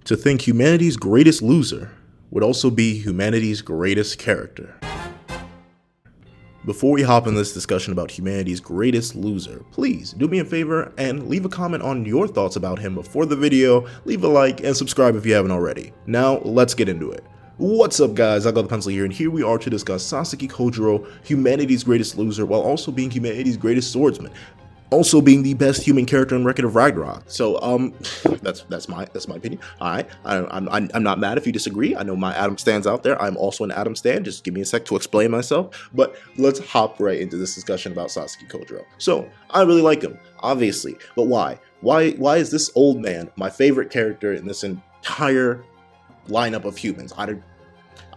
To think humanity's greatest loser would also be humanity's greatest character. Before we hop in this discussion about humanity's greatest loser, please do me a favor and leave a comment on your thoughts about him before the video, leave a like, and subscribe if you haven't already. Now, let's get into it. What's up guys, I got the pencil here, and here we are to discuss Sasaki Kojiro, humanity's greatest loser, while also being humanity's greatest swordsman. Also being the best human character on record of Ragnarok. So that's my opinion. Alright, I'm not mad if you disagree. I know my Adam stands out there. I'm also an Adam stan. Just give me a sec to explain myself. But let's hop right into this discussion about Sasaki Kojiro. So I really like him, obviously. But why? Why is this old man my favorite character in this entire lineup of humans?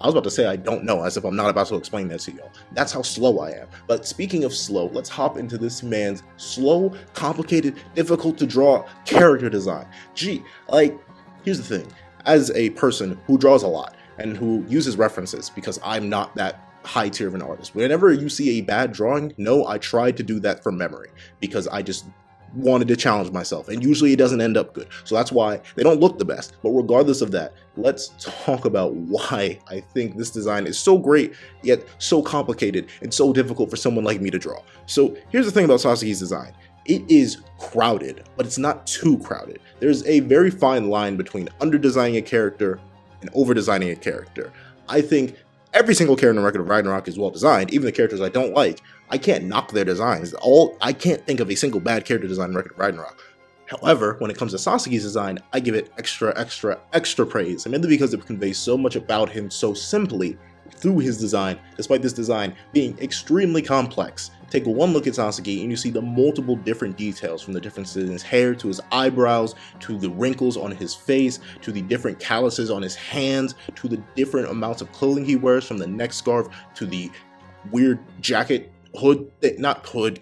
I was about to say I don't know, as if I'm not about to explain that to y'all. That's how slow I am. But speaking of slow, let's hop into this man's slow, complicated, difficult to draw character design. Gee, here's the thing. As a person who draws a lot and who uses references, because I'm not that high tier of an artist, whenever you see a bad drawing, no, I tried to do that from memory because I just wanted to challenge myself, and usually it doesn't end up good. So that's why they don't look the best. But regardless of that, let's talk about why I think this design is so great, yet so complicated and so difficult for someone like me to draw. So here's the thing about Sasaki's design. It is crowded, but it's not too crowded. There's a very fine line between under-designing a character and over-designing a character. I think every single character in Record of Ragnarok is well designed, even the characters I don't like. I can't knock their designs. I can't think of a single bad character design in Record of Ragnarok. However, when it comes to Sasaki's design, I give it extra praise, mainly because it conveys so much about him so simply through his design, despite this design being extremely complex. Take one look at Sasaki and you see the multiple different details, from the differences in his hair, to his eyebrows, to the wrinkles on his face, to the different calluses on his hands, to the different amounts of clothing he wears, from the neck scarf to the weird jacket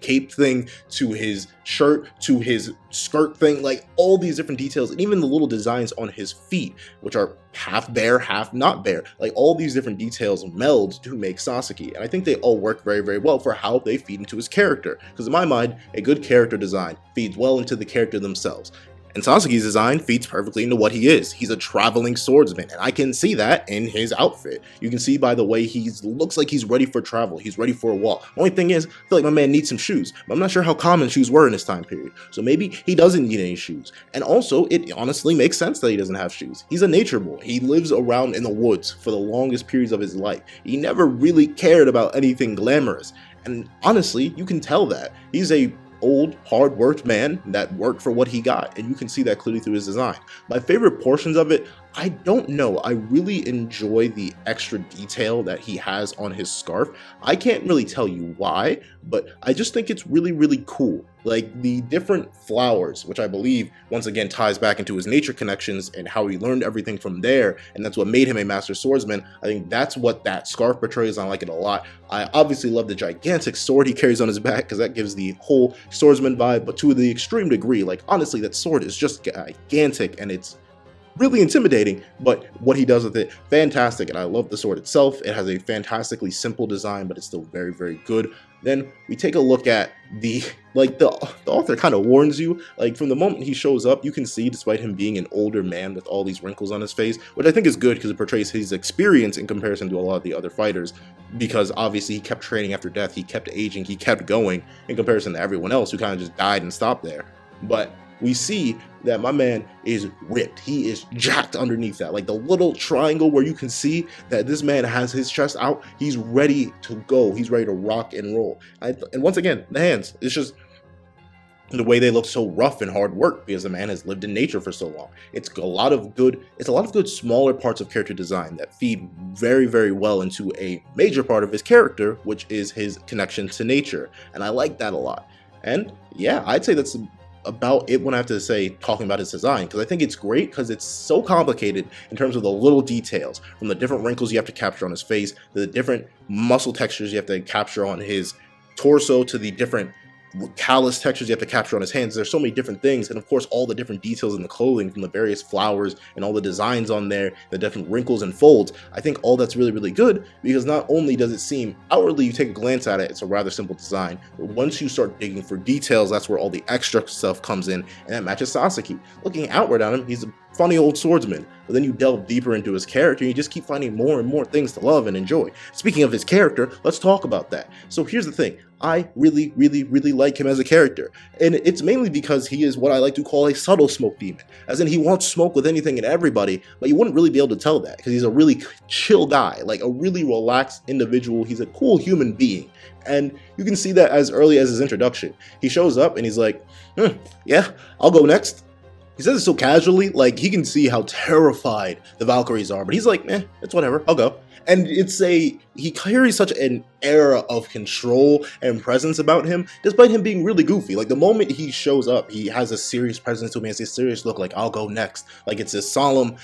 cape thing, to his shirt, to his skirt thing, like all these different details, and even the little designs on his feet, which are half bare, half not bare. Like all these different details meld to make Sasaki, and I think they all work very, very well for how they feed into his character, because in my mind, a good character design feeds well into the character themselves. And Sasaki's design feeds perfectly into what he is. He's a traveling swordsman, and I can see that in his outfit. You can see by the way he looks like he's ready for travel. He's ready for a walk. Only thing is, I feel like my man needs some shoes, but I'm not sure how common shoes were in this time period. So maybe he doesn't need any shoes. And also, it honestly makes sense that he doesn't have shoes. He's a nature boy. He lives around in the woods for the longest periods of his life. He never really cared about anything glamorous. And honestly, you can tell that. He's a old, hard-worked man that worked for what he got, and you can see that clearly through his design. My favorite portions of it, I don't know. I really enjoy the extra detail that he has on his scarf. I can't really tell you why, but I just think it's really, really cool. Like the different flowers, which I believe once again ties back into his nature connections and how he learned everything from there, and that's what made him a master swordsman. I think that's what that scarf portrays. I like it a lot. I obviously love the gigantic sword he carries on his back, because that gives the whole swordsman vibe, but to the extreme degree. Like honestly, that sword is just gigantic and it's really intimidating, but what he does with it, fantastic. And I love the sword itself. It has a fantastically simple design, but it's still very, very good. Then we take a look at the author kind of warns you, like from the moment he shows up, you can see, despite him being an older man with all these wrinkles on his face, which I think is good because it portrays his experience in comparison to a lot of the other fighters, because obviously he kept training after death, he kept aging, he kept going in comparison to everyone else who kind of just died and stopped there. But we see that my man is ripped. He is jacked underneath that. Like the little triangle where you can see that this man has his chest out. He's ready to go. He's ready to rock and roll. And once again, the hands. It's just the way they look so rough and hard work, because the man has lived in nature for so long. It's a lot of good smaller parts of character design that feed very, very well into a major part of his character, which is his connection to nature. And I like that a lot. And yeah, I'd say that's about it when I have to say talking about his design, because I think it's great because it's so complicated in terms of the little details, from the different wrinkles you have to capture on his face, to the different muscle textures you have to capture on his torso, to the different callus textures you have to capture on his hands. There's so many different things, and of course all the different details in the clothing, from the various flowers and all the designs on there, the different wrinkles and folds. I think all that's really, really good, because not only does it seem outwardly, you take a glance at it, it's a rather simple design, but once you start digging for details, that's where all the extra stuff comes in, and that matches Sasaki. Looking outward at him, he's a funny old swordsman, but then you delve deeper into his character and you just keep finding more and more things to love and enjoy. Speaking of his character, let's talk about that. So here's the thing, I really, really, really like him as a character, and it's mainly because he is what I like to call a subtle smoke demon, as in he won't smoke with anything and everybody, but you wouldn't really be able to tell that because he's a really chill guy, like a really relaxed individual. He's a cool human being, and you can see that as early as his introduction. He shows up and he's like, yeah, I'll go next. He says it so casually, like he can see how terrified the Valkyries are, but he's like, it's whatever, I'll go. And he carries such an aura of control and presence about him, despite him being really goofy. Like the moment he shows up, he has a serious presence to him, he has a serious look, like I'll go next. Like it's a solemn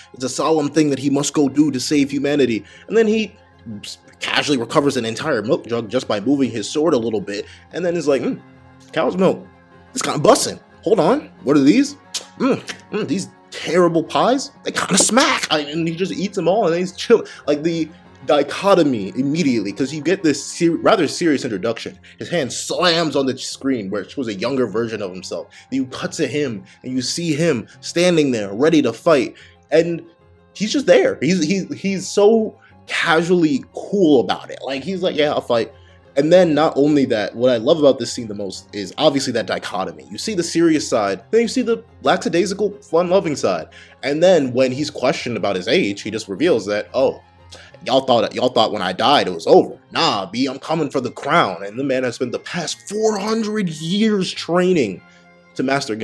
thing that he must go do to save humanity. And then he casually recovers an entire milk jug just by moving his sword a little bit, and then is like, cow's milk, it's kind of bussin'. Hold on, what are these? These terrible pies, they kind of smack. And he just eats them all and then he's chilling. Like the dichotomy immediately, because you get this rather serious introduction. His hand slams on the screen where it shows a younger version of himself. You cut to him and you see him standing there ready to fight, and he's just there. He's so casually cool about it. Like he's like, yeah, I'll fight. And then not only that, what I love about this scene the most is obviously that dichotomy. You see the serious side, then you see the lackadaisical, fun-loving side. And then when he's questioned about his age, he just reveals that, oh, y'all thought when I died it was over. Nah, B, I'm coming for the crown. And the man has spent the past 400 years training to master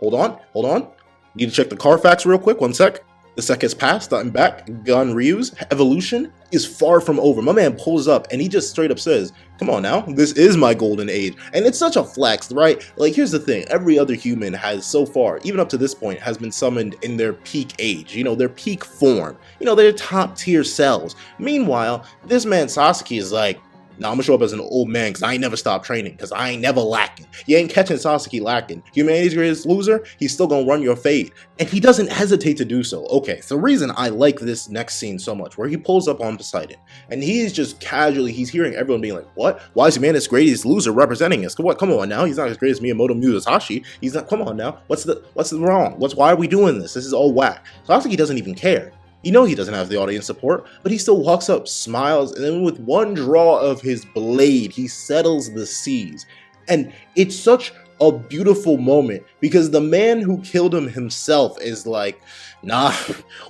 hold on. Need to check the Carfax real quick, 1 sec. The sec has passed, I'm back. Ganryu's evolution is far from over. My man pulls up and he just straight up says, come on now, this is my golden age. And it's such a flex, right? Like here's the thing, every other human has so far, even up to this point, has been summoned in their peak age, their peak form, their top tier cells. Meanwhile, this man Sasaki is like, nah, I'm gonna show up as an old man because I ain't never stopped training, because I ain't never lacking. You ain't catching Sasaki lacking. Humanity's greatest loser, he's still gonna run your fade. And he doesn't hesitate to do so. Okay, so the reason I like this next scene so much, where he pulls up on Poseidon, and he's just casually, he's hearing everyone being like, what? Why is Humanity's greatest loser representing us? What? Come on now, he's not as great as Miyamoto Musashi. He's not, come on now, what's the wrong? Why are we doing this? This is all whack. Sasaki doesn't even care. He doesn't have the audience support, but he still walks up, smiles, and then with one draw of his blade, he settles the seas. And it's such a beautiful moment, because the man who killed him himself is like, nah,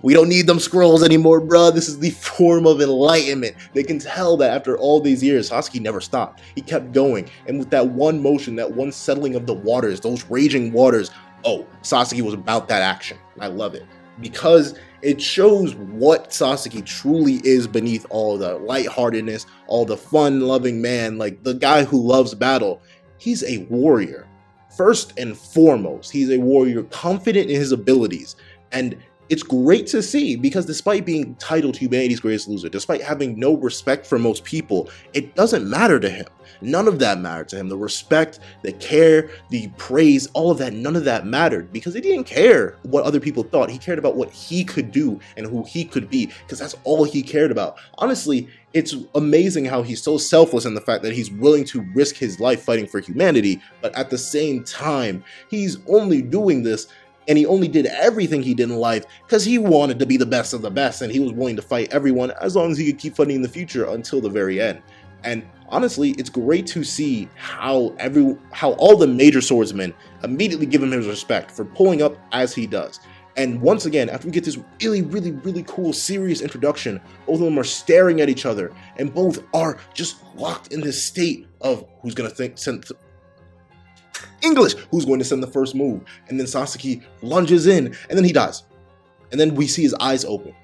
we don't need them scrolls anymore, bruh. This is the form of enlightenment. They can tell that after all these years, Sasaki never stopped. He kept going, and with that one motion, that one settling of the waters, those raging waters, oh, Sasaki was about that action. I love it, because it shows what Sasaki truly is beneath all the lightheartedness, all the fun-loving man, like the guy who loves battle. He's a warrior. First and foremost, he's a warrior confident in his abilities. And it's great to see, because despite being titled humanity's greatest loser, despite having no respect for most people, it doesn't matter to him. None of that mattered to him. The respect, the care, the praise, all of that, none of that mattered, because he didn't care what other people thought. He cared about what he could do and who he could be, because that's all he cared about. Honestly, it's amazing how he's so selfless in the fact that he's willing to risk his life fighting for humanity, but at the same time, he's only doing this, and he only did everything he did in life because he wanted to be the best of the best, and he was willing to fight everyone as long as he could keep fighting in the future until the very end. And honestly, it's great to see how all the major swordsmen immediately give him his respect for pulling up as he does. And once again, after we get this really, really, really cool, serious introduction, both of them are staring at each other, and both are just locked in this state of who's going to who's going to send the first move. And then Sasaki lunges in, and then he dies. And then we see his eyes open.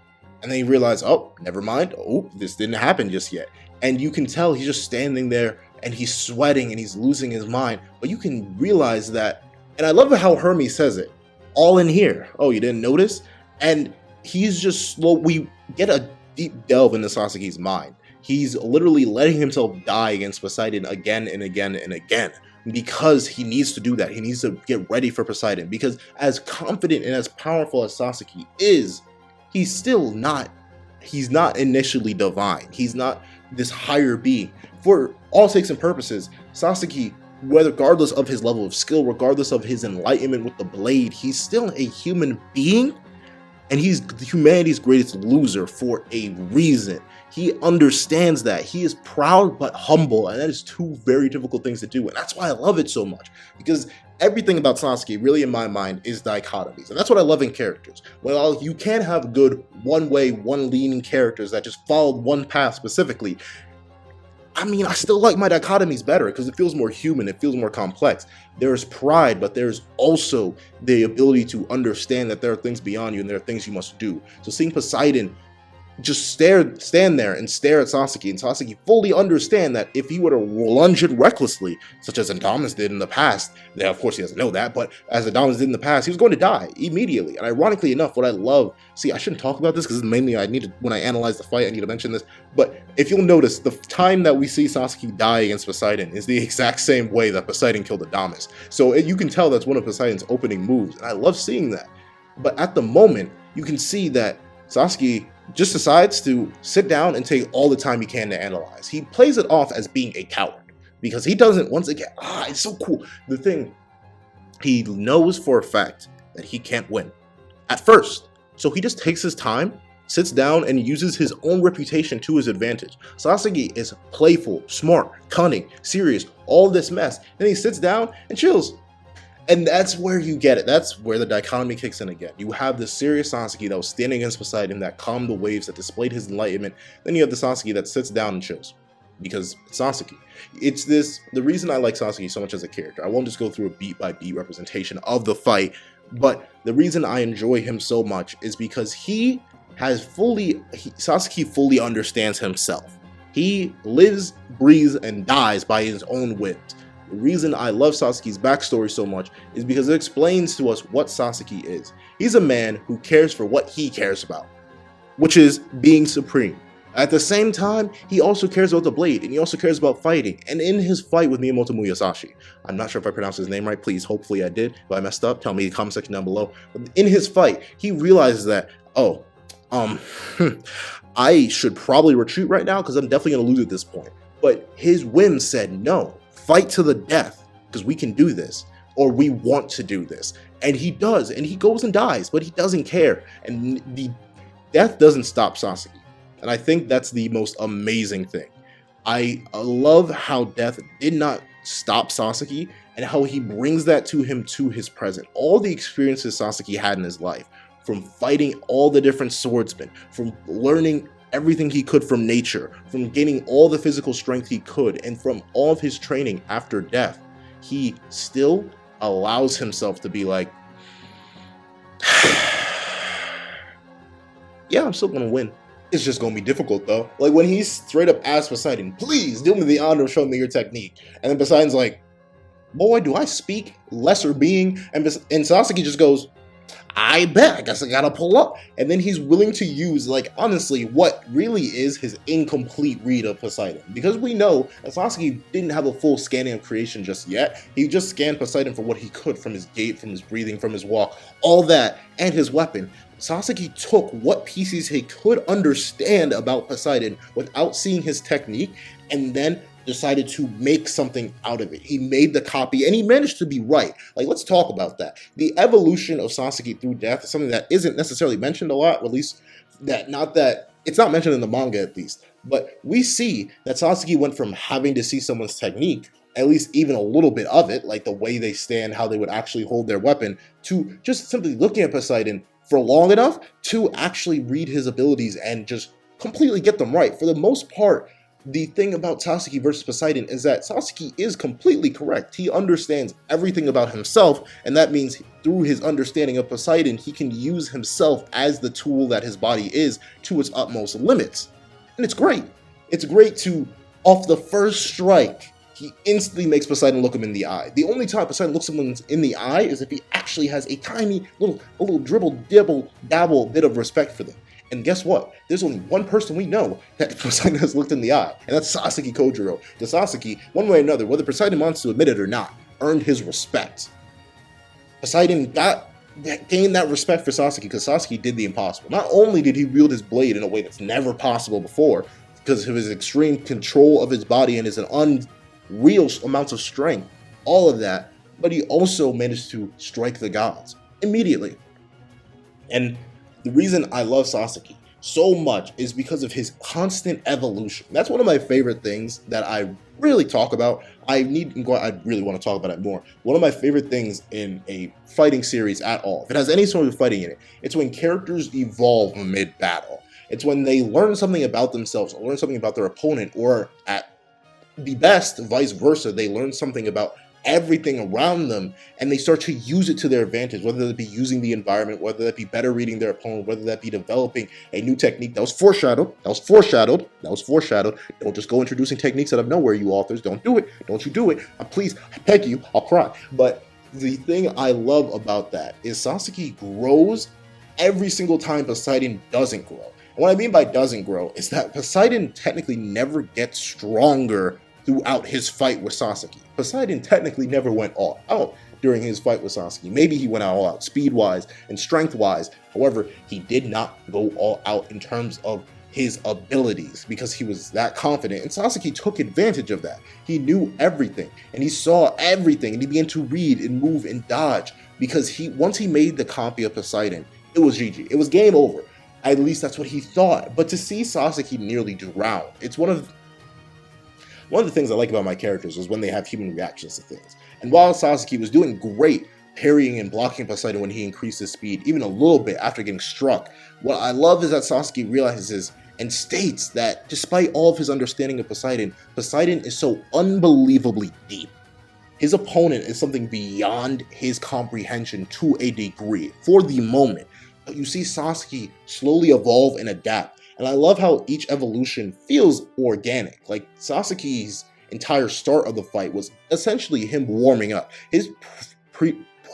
And then he realizes, oh, never mind. Oh, this didn't happen just yet. And you can tell he's just standing there, and he's sweating, and he's losing his mind. But you can realize that, and I love how Hermes says it, all in here. Oh, you didn't notice? And he's just slow. We get a deep delve into Sasaki's mind. He's literally letting himself die against Poseidon again and again and again, because he needs to do that. He needs to get ready for Poseidon, because as confident and as powerful as Sasaki is, he's not initially divine. He's not this higher being. For all sakes and purposes, Sasaki, regardless of his level of skill, regardless of his enlightenment with the blade, he's still a human being, and he's humanity's greatest loser for a reason. He understands that. He is proud but humble, and that is two very difficult things to do, and that's why I love it so much, because everything about Sasaki, really in my mind, is dichotomies, and that's what I love in characters. Well, you can have good one-way, one-leaning characters that just followed one path specifically. I mean, I still like my dichotomies better because it feels more human, it feels more complex. There's pride, but there's also the ability to understand that there are things beyond you and there are things you must do. So seeing Poseidon just stand there and stare at Sasaki, and Sasaki fully understand that if he were to lunge in recklessly, such as Adonis did in the past, now of course he doesn't know that, but as Adonis did in the past, he was going to die immediately. And ironically enough, what I love, see, I shouldn't talk about this because mainly when I analyze the fight, I need to mention this, but if you'll notice, the time that we see Sasaki die against Poseidon is the exact same way that Poseidon killed Adonis. So you can tell that's one of Poseidon's opening moves, and I love seeing that. But at the moment, you can see that Sasaki just decides to sit down and take all the time he can to analyze. He plays it off as being a coward because he doesn't, once again, it's so cool. The thing, he knows for a fact that he can't win at first. So he just takes his time, sits down, and uses his own reputation to his advantage. Sasaki is playful, smart, cunning, serious, all this mess. Then he sits down and chills. And that's where you get it. That's where the dichotomy kicks in again. You have the serious Sasaki that was standing against Poseidon, that calmed the waves, that displayed his enlightenment. Then you have the Sasaki that sits down and chills. Because it's Sasaki. It's the reason I like Sasaki so much as a character. I won't just go through a beat-by-beat representation of the fight, but the reason I enjoy him so much is because Sasaki fully understands himself. He lives, breathes, and dies by his own whims. The reason I love Sasaki's backstory so much is because it explains to us what Sasaki is. He's a man who cares for what he cares about, which is being supreme. At the same time, he also cares about the blade, and he also cares about fighting. And in his fight with Miyamoto Musashi, I'm not sure if I pronounced his name right, please, hopefully I did. If I messed up, tell me in the comment section down below. But in his fight, he realizes that, I should probably retreat right now because I'm definitely going to lose at this point. But his whim said no. Fight to the death, because we can do this, or we want to do this. And he does, and he goes and dies, but he doesn't care. And the death doesn't stop Sasaki. And I think that's the most amazing thing. I love how death did not stop Sasaki, and how he brings that to him to his present. All the experiences Sasaki had in his life, from fighting all the different swordsmen, from learning everything he could from nature, from gaining all the physical strength he could, and from all of his training after death, he still allows himself to be like, yeah, I'm still gonna win. It's just gonna be difficult though. Like when he straight up asks Poseidon, please do me the honor of showing me your technique. And then Poseidon's like, boy, do I speak lesser being? And Sasaki just goes, I bet, I guess I gotta pull up. And then he's willing to use, like, honestly, what really is his incomplete read of Poseidon. Because we know that Sasaki didn't have a full scanning of creation just yet. He just scanned Poseidon for what he could, from his gait, from his breathing, from his walk, all that, and his weapon. Sasaki took what pieces he could understand about Poseidon without seeing his technique, and then decided to make something out of it. He made the copy, and he managed to be right. Like, let's talk about that. The evolution of Sasaki through death is something that isn't necessarily mentioned a lot, or at least it's not mentioned in the manga at least. But we see that Sasaki went from having to see someone's technique, at least even a little bit of it, like the way they stand, how they would actually hold their weapon, to just simply looking at Poseidon for long enough to actually read his abilities and just completely get them right. For the most part, the thing about Sasaki versus Poseidon is that Sasaki is completely correct. He understands everything about himself, and that means through his understanding of Poseidon, he can use himself as the tool that his body is to its utmost limits. And it's great. It's great to, off the first strike, he instantly makes Poseidon look him in the eye. The only time Poseidon looks him in the eye is if he actually has a tiny little dribble, dibble, dabble bit of respect for them. And guess what? There's only one person we know that Poseidon has looked in the eye, and that's Sasaki Kojiro. The Sasaki, one way or another, whether Poseidon wants to admit it or not, earned his respect. Poseidon gained that respect for Sasaki because Sasaki did the impossible. Not only did he wield his blade in a way that's never possible before, because of his extreme control of his body and his unreal amounts of strength, all of that, but he also managed to strike the gods immediately. And the reason I love Sasaki so much is because of his constant evolution. That's one of my favorite things that I really talk about. I really want to talk about it more. One of my favorite things in a fighting series at all, if it has any sort of fighting in it, it's when characters evolve mid battle. It's when they learn something about themselves, or learn something about their opponent, or at the best, vice versa, they learn something about everything around them and they start to use it to their advantage, whether that be using the environment, whether that be better reading their opponent, whether that be developing a new technique. That was foreshadowed. Don't just go introducing techniques out of nowhere, you authors. Don't do it. Don't you do it. Please, I beg you, I'll cry. But the thing I love about that is Sasaki grows every single time Poseidon doesn't grow. And what I mean by doesn't grow is that Poseidon technically never gets stronger throughout his fight with Sasaki. Poseidon technically never went all out during his fight with Sasaki. Maybe he went all out speed-wise and strength-wise. However, he did not go all out in terms of his abilities because he was that confident. And Sasaki took advantage of that. He knew everything and he saw everything and he began to read and move and dodge because once he made the copy of Poseidon, it was GG. It was game over. At least that's what he thought. But to see Sasaki nearly drown, it's one of the things I like about my characters is when they have human reactions to things. And while Sasaki was doing great parrying and blocking Poseidon when he increased his speed, even a little bit after getting struck, what I love is that Sasaki realizes and states that despite all of his understanding of Poseidon, Poseidon is so unbelievably deep. His opponent is something beyond his comprehension to a degree for the moment. But you see Sasaki slowly evolve and adapt. And I love how each evolution feels organic. Like Sasaki's entire start of the fight was essentially him warming up. His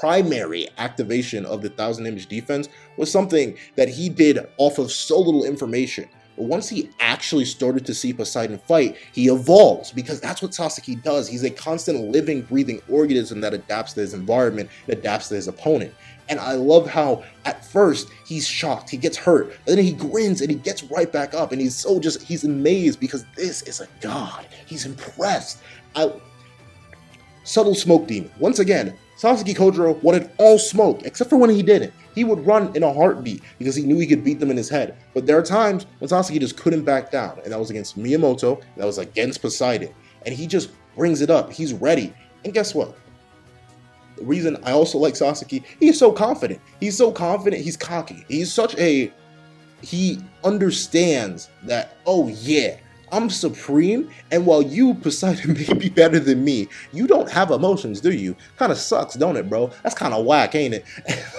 primary activation of the 1,000 image defense was something that he did off of so little information. But once he actually started to see Poseidon fight, he evolves because that's what Sasaki does. He's a constant living, breathing organism that adapts to his environment, that adapts to his opponent. And I love how at first he's shocked, he gets hurt, but then he grins and he gets right back up and he's amazed because this is a god. He's impressed. Subtle smoke demon. Once again, Sasaki Kojiro wanted all smoke, except for when he didn't. He would run in a heartbeat because he knew he could beat them in his head. But there are times when Sasaki just couldn't back down, and that was against Miyamoto, that was against Poseidon. And he just brings it up. He's ready. And guess what? The reason I also like Sasaki, he's so confident. He's so confident, he's cocky. He understands that, oh yeah, I'm supreme, and while you, Poseidon, may be better than me, you don't have emotions, do you? Kind of sucks, don't it, bro? That's kind of whack, ain't it?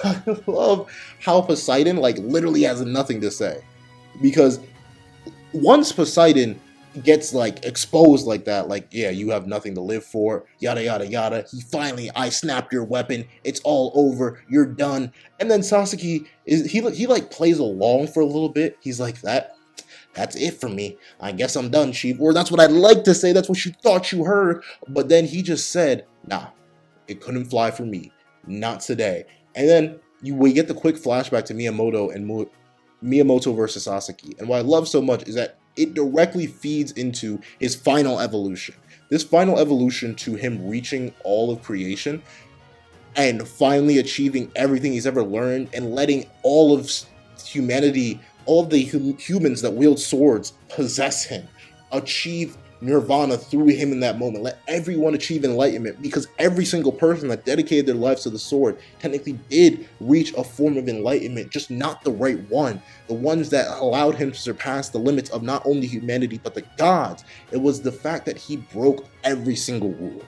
I love how Poseidon, literally has nothing to say. Because once Poseidon gets, exposed like that, yeah, you have nothing to live for, yada, yada, yada, I snapped your weapon, it's all over, you're done. And then Sasaki, he plays along for a little bit. He's like, that's it for me. I guess I'm done, chief. Or that's what I'd like to say. That's what you thought you heard. But then he just said, nah, it couldn't fly for me. Not today. And then we get the quick flashback to Miyamoto versus Sasaki. And what I love so much is that it directly feeds into his final evolution. This final evolution to him reaching all of creation and finally achieving everything he's ever learned and letting all of humanity, all of the humans that wield swords possess him, achieve nirvana through him in that moment. Let everyone achieve enlightenment, because every single person that dedicated their lives to the sword technically did reach a form of enlightenment, just not the right one. The ones that allowed him to surpass the limits of not only humanity but the gods. It was the fact that he broke every single rule.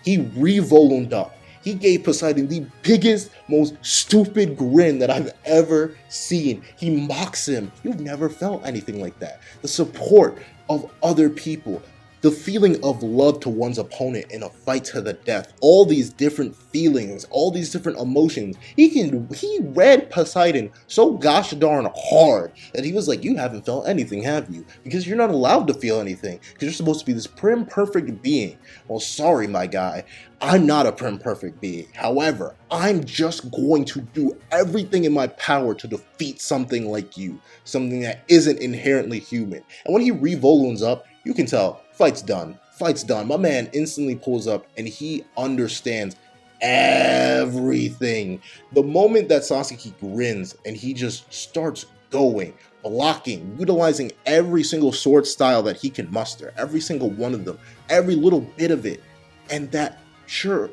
He revolumed up. He gave Poseidon the biggest, most stupid grin that I've ever seen. He mocks him. You've never felt anything like that. The support of other people, the feeling of love to one's opponent in a fight to the death, all these different feelings, all these different emotions. He read Poseidon so gosh darn hard that he was like, you haven't felt anything, have you? Because you're not allowed to feel anything, because you're supposed to be this prim perfect being. Well, sorry, my guy, I'm not a prim perfect being. However, I'm just going to do everything in my power to defeat something like you, something that isn't inherently human. And when he revolumes up, you can tell, fight's done. Fight's done. My man instantly pulls up and he understands everything. The moment that Sasaki grins and he just starts going, blocking, utilizing every single sword style that he can muster, every single one of them, every little bit of it, and that pure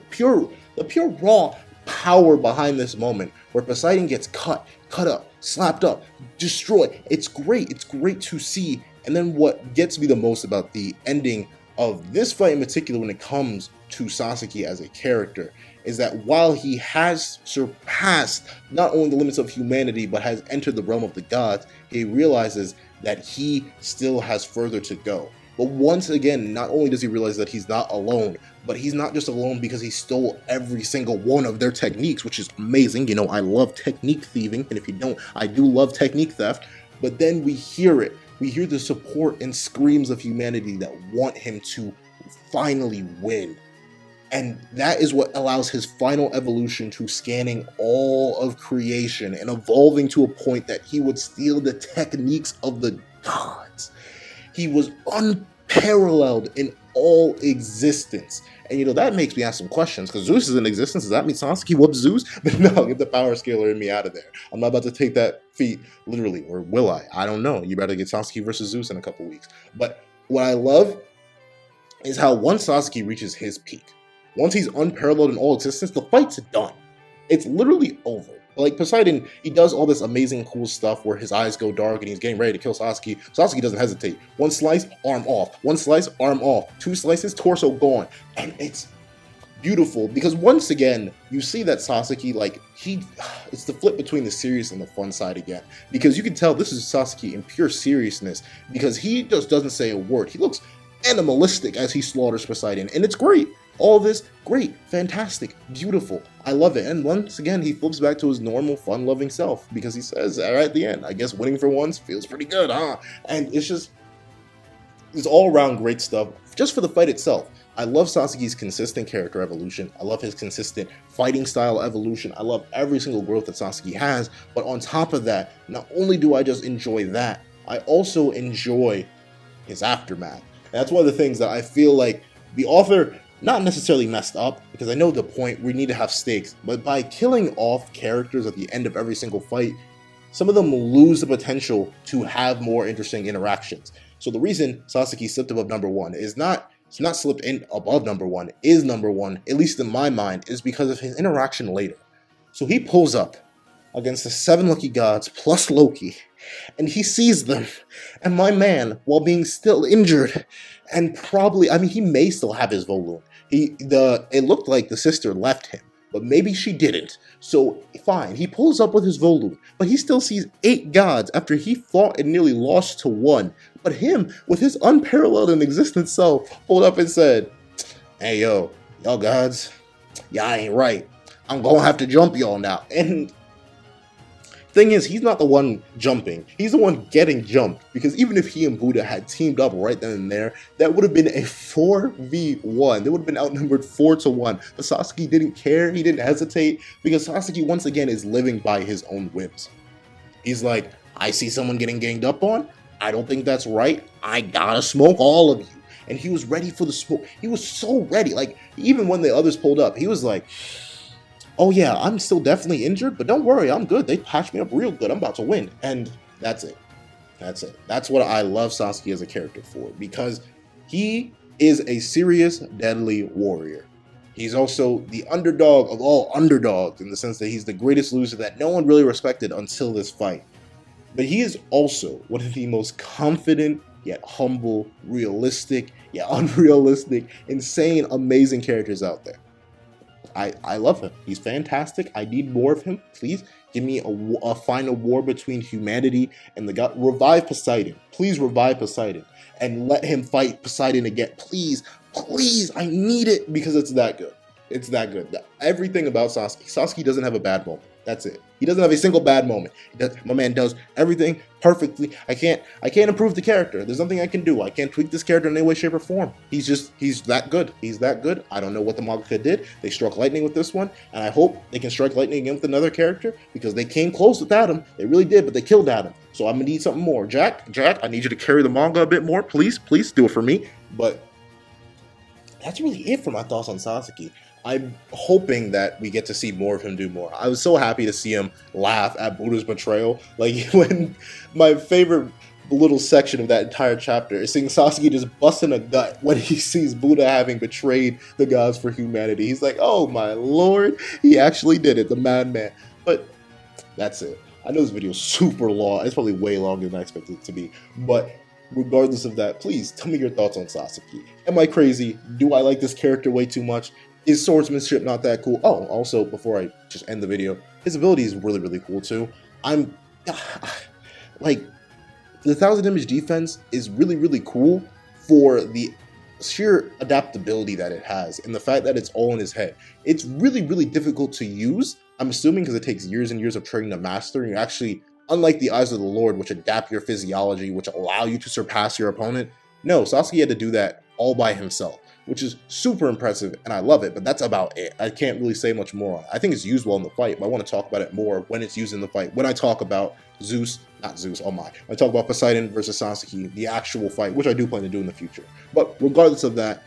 raw power behind this moment where Poseidon gets cut up, slapped up, destroyed. It's great. It's great to see. And then what gets me the most about the ending of this fight in particular when it comes to Sasaki as a character is that while he has surpassed not only the limits of humanity but has entered the realm of the gods, he realizes that he still has further to go. But once again, not only does he realize that he's not alone, but he's not just alone because he stole every single one of their techniques, which is amazing. You know, I love technique thieving, and if you don't, I do love technique theft. But then we hear it. We hear the support and screams of humanity that want him to finally win. And that is what allows his final evolution to scanning all of creation and evolving to a point that he would steal the techniques of the gods. He was unparalleled in all existence. And you know, that makes me ask some questions, because Zeus is in existence. Does that mean Sasaki whoops Zeus? But no, get the power scaler in me out of there. I'm not about to take that feat literally, or will I? I don't know. You better get Sasaki versus Zeus in a couple weeks. But what I love is how once Sasaki reaches his peak, once he's unparalleled in all existence, the fight's done. It's literally over. Like Poseidon, he does all this amazing cool stuff where his eyes go dark and he's getting ready to kill Sasaki. Sasaki doesn't hesitate. One slice, arm off. One slice, arm off. Two slices, torso gone. And it's beautiful because once again, you see that Sasaki, like, it's the flip between the serious and the fun side again. Because you can tell this is Sasaki in pure seriousness because he just doesn't say a word. He looks animalistic as he slaughters Poseidon, and it's great. All this, great, fantastic, beautiful. I love it. And once again, he flips back to his normal, fun-loving self because he says, all right, at the end, I guess winning for once feels pretty good, huh? And it's all-around great stuff just for the fight itself. I love Sasaki's consistent character evolution. I love his consistent fighting style evolution. I love every single growth that Sasaki has. But on top of that, not only do I just enjoy that, I also enjoy his aftermath. And that's one of the things that I feel like the author not necessarily messed up, because I know the point, we need to have stakes, but by killing off characters at the end of every single fight, some of them lose the potential to have more interesting interactions. So the reason Sasaki slipped above number one is it's not slipped in above number one, is number one, at least in my mind, is because of his interaction later. So he pulls up against the 7 lucky gods plus Loki, and he sees them, and my man, while being still injured, and probably, I mean, he may still have his Volum. It looked like the sister left him, but maybe she didn't. So fine, he pulls up with his Volum, but he still sees 8 gods after he fought and nearly lost to 1. But him, with his unparalleled in existence self, pulled up and said, hey yo, y'all gods, y'all ain't right. I'm gonna have to jump y'all now. And thing is, he's not the one jumping. He's the one getting jumped. Because even if he and Buddha had teamed up right then and there, that would have been a 4v1. They would have been outnumbered 4-1. But Sasaki didn't care. He didn't hesitate. Because Sasaki, once again, is living by his own whims. He's like, I see someone getting ganged up on. I don't think that's right. I gotta smoke all of you. And he was ready for the smoke. He was so ready. Like, even when the others pulled up, he was like, oh yeah, I'm still definitely injured, but don't worry, I'm good. They patched me up real good. I'm about to win. And that's it. That's it. That's what I love Sasaki as a character for, because he is a serious, deadly warrior. He's also the underdog of all underdogs in the sense that he's the greatest loser that no one really respected until this fight. But he is also one of the most confident, yet humble, realistic, yet unrealistic, insane, amazing characters out there. I love him. He's fantastic. I need more of him. Please Give me a final war between humanity and the god. Revive Poseidon. Please revive Poseidon and let him fight Poseidon again. Please, please, I need it because it's that good. It's that good. Everything about Sasaki. Sasaki doesn't have a bad moment. That's it. He doesn't have a single bad moment. My man does everything perfectly. I can't improve the character. There's nothing I can do. I can't tweak this character in any way, shape, or form. He's that good. He's that good. I don't know what the mangaka did. They struck lightning with this one, and I hope they can strike lightning again with another character because they came close with Adam. They really did, but they killed Adam. So I'm gonna need something more. Jack, I need you to carry the manga a bit more. Please do it for me. But that's really it for my thoughts on Sasaki. I'm hoping that we get to see more of him do more. I was so happy to see him laugh at Buddha's betrayal. Like, when my favorite little section of that entire chapter is seeing Sasaki just busting a gut when he sees Buddha having betrayed the gods for humanity. He's like, oh my lord, he actually did it, the madman. But that's it. I know this video is super long. It's probably way longer than I expected it to be. But regardless of that, please tell me your thoughts on Sasaki. Am I crazy? Do I like this character way too much? Is swordsmanship not that cool? Oh, also, before I just end the video, his ability is really, really cool too. I'm, like, the 1000 damage defense is really, really cool for the sheer adaptability that it has and the fact that it's all in his head. It's really, really difficult to use, I'm assuming, because it takes years and years of training to master. You actually, unlike the Eyes of the Lord, which adapt your physiology, which allow you to surpass your opponent, no, Sasaki had to do that all by himself, which is super impressive, and I love it, but that's about it. I can't really say much more on it. I think it's used well in the fight, but I want to talk about it more when it's used in the fight. When I talk about when I talk about Poseidon versus Sasaki, the actual fight, which I do plan to do in the future. But regardless of that,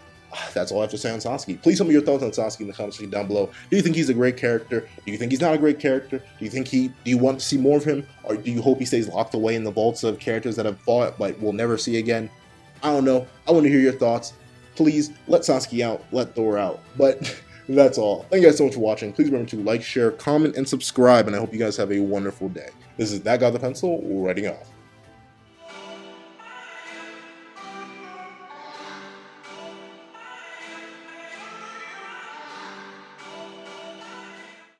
that's all I have to say on Sasaki. Please tell me your thoughts on Sasaki in the comment section down below. Do you think he's a great character? Do you think he's not a great character? Do you want to see more of him? Or do you hope he stays locked away in the vaults of characters that have fought but we'll never see again? I don't know. I want to hear your thoughts. Please let Sasaki out, let Thor out. But that's all. Thank you guys so much for watching. Please remember to like, share, comment, and subscribe, and I hope you guys have a wonderful day. This is That Guy with the Pencil, writing off.